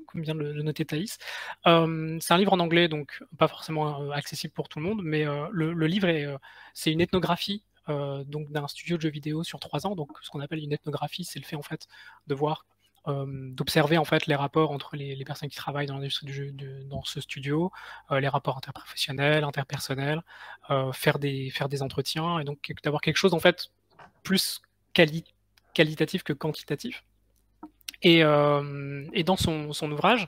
comme vient de le noter Thaïs. C'est un livre en anglais, donc pas forcément accessible pour tout le monde, mais le livre c'est une ethnographie donc d'un studio de jeux vidéo sur 3 ans. Donc ce qu'on appelle une ethnographie, c'est le fait en fait de voir d'observer en fait les rapports entre les personnes qui travaillent dans l'industrie du jeu dans ce studio, les rapports interprofessionnels, interpersonnels, faire des entretiens, et donc d'avoir quelque chose en fait plus qualitatif que quantitatif. Et dans son ouvrage,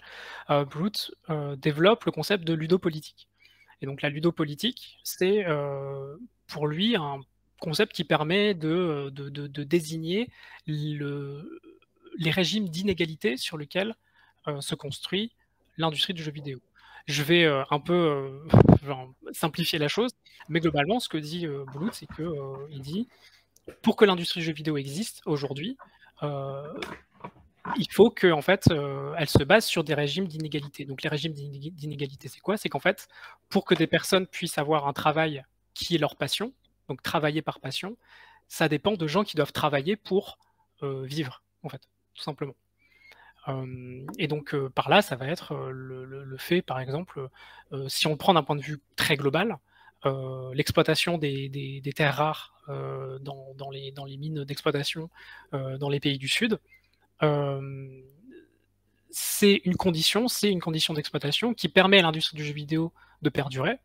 Bulut développe le concept de ludopolitique. Et donc la ludopolitique, c'est pour lui un concept qui permet de désigner les régimes d'inégalité sur lesquels se construit l'industrie du jeu vidéo. Je vais un peu simplifier la chose, mais globalement, ce que dit Bulut, c'est qu'il dit, pour que l'industrie du jeu vidéo existe aujourd'hui, il faut que en fait, elle se base sur des régimes d'inégalité. Donc les régimes d'inégalité, c'est quoi? C'est qu'en fait, pour que des personnes puissent avoir un travail qui est leur passion, donc travailler par passion, ça dépend de gens qui doivent travailler pour vivre, en fait, tout simplement. Et donc par là, ça va être le fait, par exemple, si on le prend d'un point de vue très global, l'exploitation des terres rares dans les mines d'exploitation dans les pays du Sud, c'est une condition d'exploitation qui permet à l'industrie du jeu vidéo de perdurer,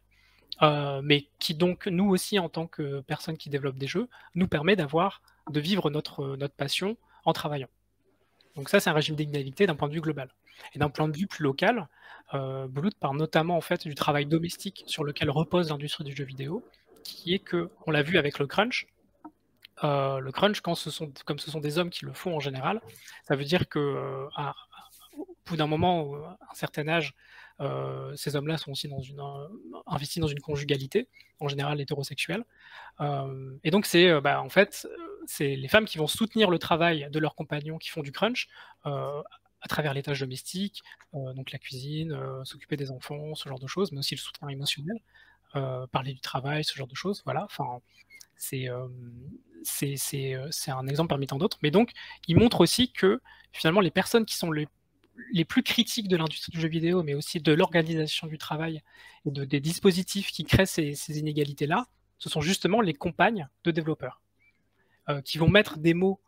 mais qui donc, nous aussi, en tant que personnes qui développent des jeux, nous permet de vivre notre passion en travaillant. Donc ça, c'est un régime d'égalité d'un point de vue global. Et d'un point de vue plus local, Bulut parle notamment en fait du travail domestique sur lequel repose l'industrie du jeu vidéo, qui est que, on l'a vu avec le crunch, comme ce sont des hommes qui le font en général, ça veut dire que au bout d'un moment, à un certain âge, ces hommes-là sont aussi investis dans une conjugalité, en général hétérosexuelle. Et donc en fait, c'est les femmes qui vont soutenir le travail de leurs compagnons qui font du crunch à travers les tâches domestiques, donc la cuisine, s'occuper des enfants, ce genre de choses, mais aussi le soutien émotionnel, parler du travail, ce genre de choses. Voilà. Enfin, c'est un exemple parmi tant d'autres. Mais donc, il montre aussi que finalement, les personnes qui sont les plus critiques de l'industrie du jeu vidéo, mais aussi de l'organisation du travail et des dispositifs qui créent ces inégalités-là, ce sont justement les compagnes de développeurs qui vont mettre des mots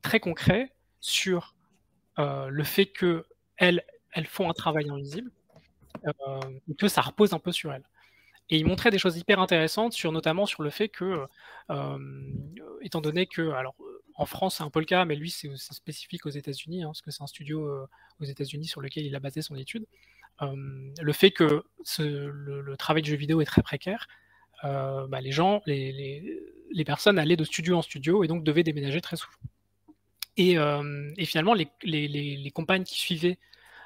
très concrets sur le fait qu'elles font un travail invisible et que ça repose un peu sur elles. Et il montrait des choses hyper intéressantes notamment sur le fait que, étant donné que, alors en France c'est un peu le cas, mais lui c'est spécifique aux États-Unis, parce que c'est un studio aux États-Unis sur lequel il a basé son étude, le fait que le travail de jeu vidéo est très précaire, les personnes allaient de studio en studio et donc devaient déménager très souvent. Et finalement les compagnes qui suivaient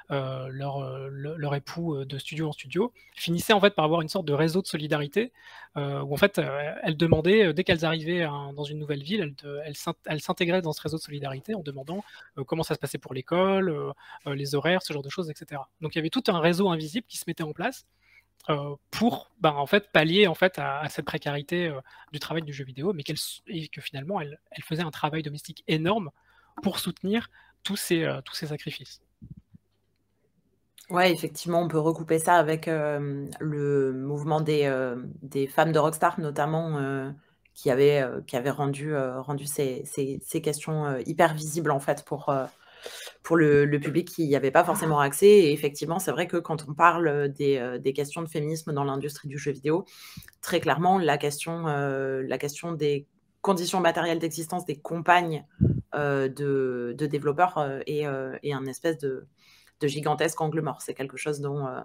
leur époux de studio en studio, finissaient en fait par avoir une sorte de réseau de solidarité où en fait elles demandaient, dès qu'elles arrivaient dans une nouvelle ville, elles s'intégraient dans ce réseau de solidarité en demandant comment ça se passait pour l'école, les horaires, ce genre de choses, etc. Donc il y avait tout un réseau invisible qui se mettait en place pour en fait pallier en fait à cette précarité du travail du jeu vidéo, mais et que finalement elle faisait un travail domestique énorme pour soutenir tous ces sacrifices. Ouais, effectivement, on peut recouper ça avec le mouvement des femmes de Rockstar, notamment, qui avaient rendu ces questions hyper visibles, en fait, pour le public qui n'y avait pas forcément accès. Et effectivement, c'est vrai que quand on parle des questions de féminisme dans l'industrie du jeu vidéo, très clairement, la question des conditions matérielles d'existence des compagnes de développeurs et un espèce de gigantesque angle mort. C'est quelque chose dont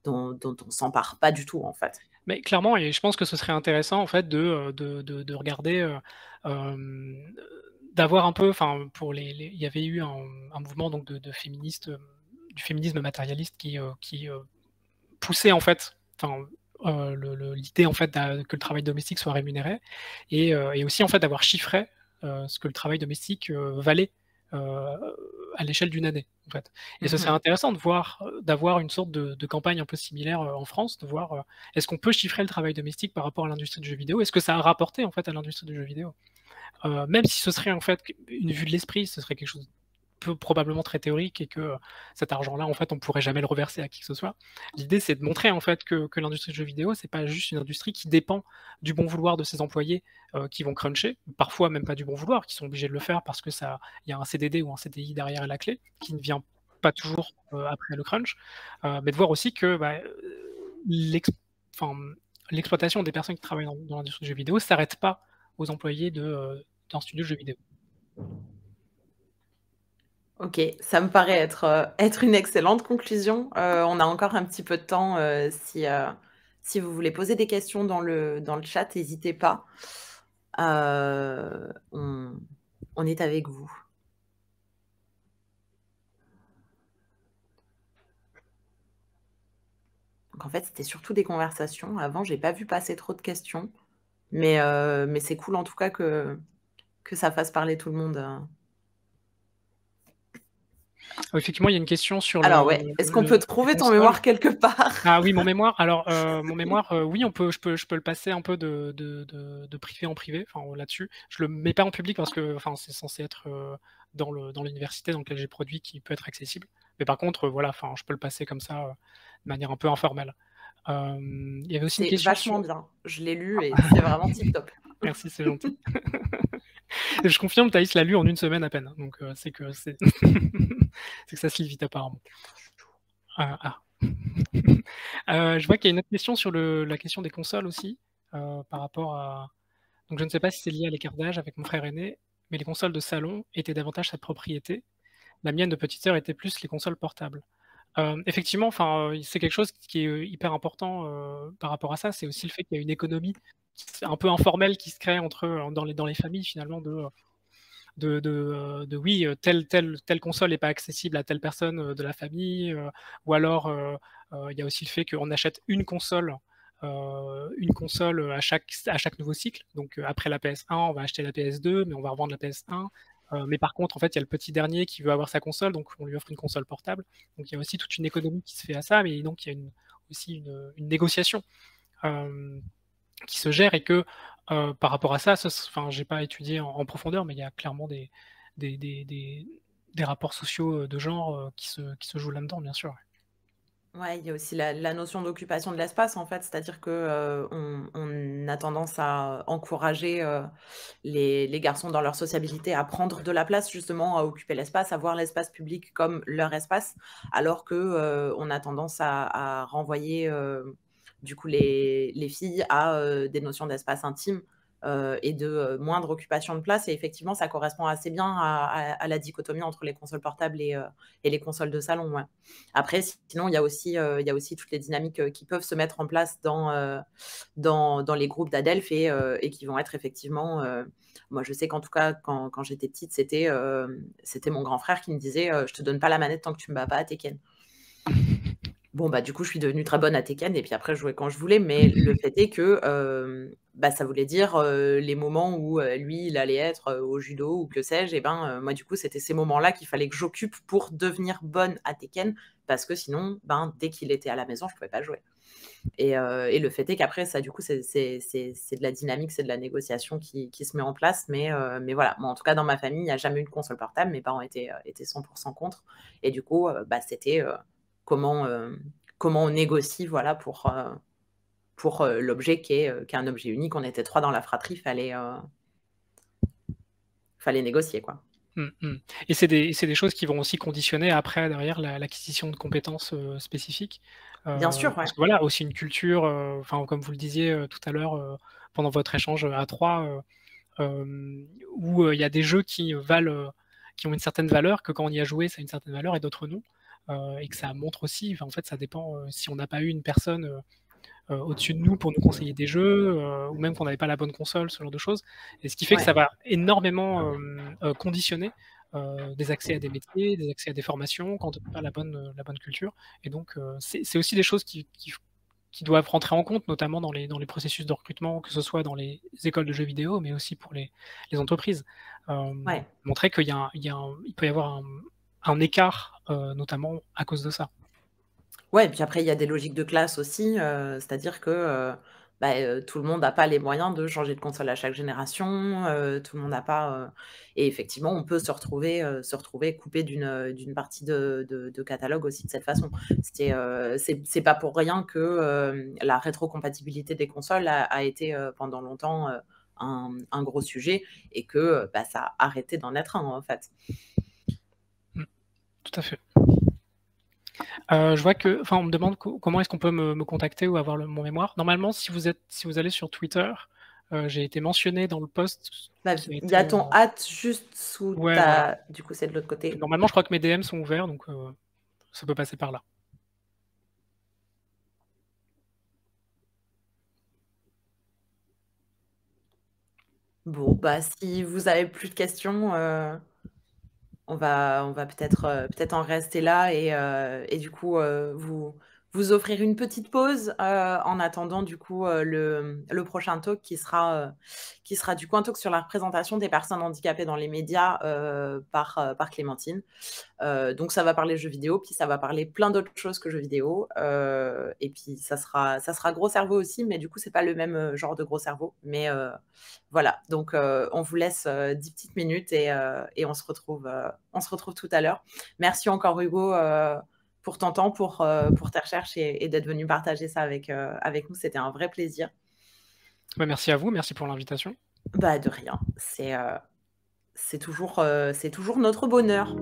on s'empare pas du tout, en fait. Mais clairement, et je pense que ce serait intéressant en fait de regarder, d'avoir un peu, enfin pour il y avait eu un mouvement donc de féministes, du féminisme matérialiste qui poussait en fait, enfin, l'idée en fait que le travail domestique soit rémunéré et aussi en fait d'avoir chiffré, ce que le travail domestique, valait, à l'échelle d'une année, en fait. Et ce serait intéressant de voir, d'avoir une sorte de campagne un peu similaire, en France, de voir, est-ce qu'on peut chiffrer le travail domestique par rapport à l'industrie du jeu vidéo? Est-ce que ça a rapporté en fait à l'industrie du jeu vidéo? Même si ce serait en fait une vue de l'esprit, ce serait quelque chose probablement très théorique et que cet argent-là, en fait, on pourrait jamais le reverser à qui que ce soit. L'idée, c'est de montrer en fait que l'industrie du jeu vidéo, c'est pas juste une industrie qui dépend du bon vouloir de ses employés qui vont cruncher, parfois même pas du bon vouloir, qui sont obligés de le faire parce que ça, il y a un CDD ou un CDI derrière à la clé, qui ne vient pas toujours après le crunch, mais de voir aussi que enfin, l'exploitation des personnes qui travaillent dans l'industrie du jeu vidéo s'arrête pas aux employés d'un studio de jeux vidéo. OK, ça me paraît être une excellente conclusion. On a encore un petit peu de temps, si vous voulez poser des questions dans le chat, n'hésitez pas. On est avec vous. Donc en fait, c'était surtout des conversations. Avant, j'ai pas vu passer trop de questions, mais c'est cool en tout cas que ça fasse parler tout le monde. Effectivement, il y a une question sur Alors ouais, est-ce qu'on peut les trouver ton consoles. mémoire quelque part? Ah oui, mon mémoire. Alors, mon mémoire, oui, je peux le passer un peu de privé en privé, enfin, là-dessus. Je le mets pas en public parce que, enfin, c'est censé être, dans l'université dans laquelle j'ai produit qui peut être accessible. Mais par contre, voilà, enfin, je peux le passer comme ça, de manière un peu informelle. Il y avait aussi une C'est question vachement sur bien. Je l'ai lu et c'est vraiment tip top. merci, c'est gentil. Je confirme, Thaïs l'a lu en 1 semaine à peine, donc c'est que c'est c'est que ça se lit vite apparemment. Je vois qu'il y a une autre question sur la question des consoles aussi, par rapport à donc je ne sais pas si c'est lié à l'écart d'âge avec mon frère aîné, mais les consoles de salon étaient davantage sa propriété. La mienne de petite sœur était plus les consoles portables. Effectivement, enfin, c'est quelque chose qui est, hyper important, par rapport à ça. C'est aussi le fait qu'il y a une économie un peu informelle qui se crée entre, dans les familles finalement de oui, telle console n'est pas accessible à telle personne de la famille, ou alors il y a aussi le fait qu'on achète une console à chaque nouveau cycle. Donc après la PS1, on va acheter la PS2, mais on va revendre la PS1. Mais par contre, en fait, il y a le petit dernier qui veut avoir sa console, donc on lui offre une console portable. Donc il y a aussi toute une économie qui se fait à ça, mais donc il y a aussi une négociation qui se gère et que par rapport à ça, enfin, j'ai pas étudié en profondeur, mais il y a clairement des rapports sociaux de genre qui se jouent là-dedans, bien sûr. Ouais, il y a aussi la notion d'occupation de l'espace, en fait. C'est-à-dire que, on a tendance à encourager, les garçons dans leur sociabilité à prendre de la place, justement, à occuper l'espace, à voir l'espace public comme leur espace, alors que, on a tendance à renvoyer, du coup les filles à, des notions d'espace intime, et de, moindre occupation de place et effectivement, ça correspond assez bien à la dichotomie entre les consoles portables et les consoles de salon, ouais. Après, sinon, il y a aussi toutes les dynamiques qui peuvent se mettre en place dans les groupes d'Adelph et qui vont être effectivement. Moi, je sais qu'en tout cas, quand j'étais petite, c'était mon grand frère qui me disait je te donne pas la manette tant que tu me bats pas à Tekken. Bon, bah, du coup, je suis devenue très bonne à Tekken et puis après, je jouais quand je voulais. Mais le fait est que bah, ça voulait dire les moments où lui, il allait être au judo ou que sais-je. Et ben, moi, du coup, c'était ces moments-là qu'il fallait que j'occupe pour devenir bonne à Tekken parce que sinon, ben, dès qu'il était à la maison, je pouvais pas jouer. Et le fait est qu'après, ça, du coup, c'est de la dynamique, c'est de la négociation qui se met en place. Mais voilà, moi, en tout cas, dans ma famille, il n'y a jamais eu de console portable. Mes parents étaient 100% contre. Et du coup, bah, c'était comment on négocie, voilà, pour l'objet qui est un objet unique. On était 3 dans la fratrie, fallait négocier, quoi. Et c'est des choses qui vont aussi conditionner après, derrière, l'acquisition de compétences spécifiques. Bien sûr, ouais. Parce que voilà, aussi une culture, enfin, comme vous le disiez tout à l'heure pendant votre échange à 3, où il y a des jeux qui ont une certaine valeur, que quand on y a joué, ça a une certaine valeur, et d'autres non. Et que ça montre aussi, en fait, ça dépend si on n'a pas eu une personne au-dessus de nous pour nous conseiller des jeux, ou même qu'on n'avait pas la bonne console, ce genre de choses. Et ce qui fait que ça va énormément conditionner des accès à des métiers, des accès à des formations, quand on n'a pas la bonne culture. Et donc, c'est aussi des choses qui doivent rentrer en compte, notamment dans les processus de recrutement, que ce soit dans les écoles de jeux vidéo, mais aussi pour les entreprises. Montrer qu'il il peut y avoir un écart, notamment à cause de ça. Ouais, et puis après, il y a des logiques de classe aussi, c'est-à-dire que tout le monde n'a pas les moyens de changer de console à chaque génération, tout le monde n'a pas. Et effectivement, on peut se retrouver coupé d'une partie de catalogue aussi de cette façon. C'est pas pour rien que la rétrocompatibilité des consoles a été pendant longtemps un gros sujet et que ça a arrêté d'en être un, en fait. Tout à fait. Je vois que, on me demande comment est-ce qu'on peut me contacter ou avoir mon mémoire. Normalement, si vous allez sur Twitter, j'ai été mentionné dans le post. Il y a ton juste sous ta. Du coup, c'est de l'autre côté. Normalement, je crois que mes DM sont ouverts, donc ça peut passer par là. Bon, si vous avez plus de questions, on va peut-être en rester là et du coup vous offrir une petite pause en attendant du coup le prochain talk qui sera du coup un talk sur la représentation des personnes handicapées dans les médias par Clémentine. Donc ça va parler jeux vidéo, puis ça va parler plein d'autres choses que jeux vidéo, et puis ça sera gros cerveau aussi, mais du coup c'est pas le même genre de gros cerveau, mais voilà, donc on vous laisse 10 petites minutes et on se retrouve tout à l'heure. Merci encore Hugo pour ton temps, pour tes recherches et d'être venu partager ça avec nous, c'était un vrai plaisir. Merci à vous, merci pour l'invitation. De rien, c'est toujours notre bonheur.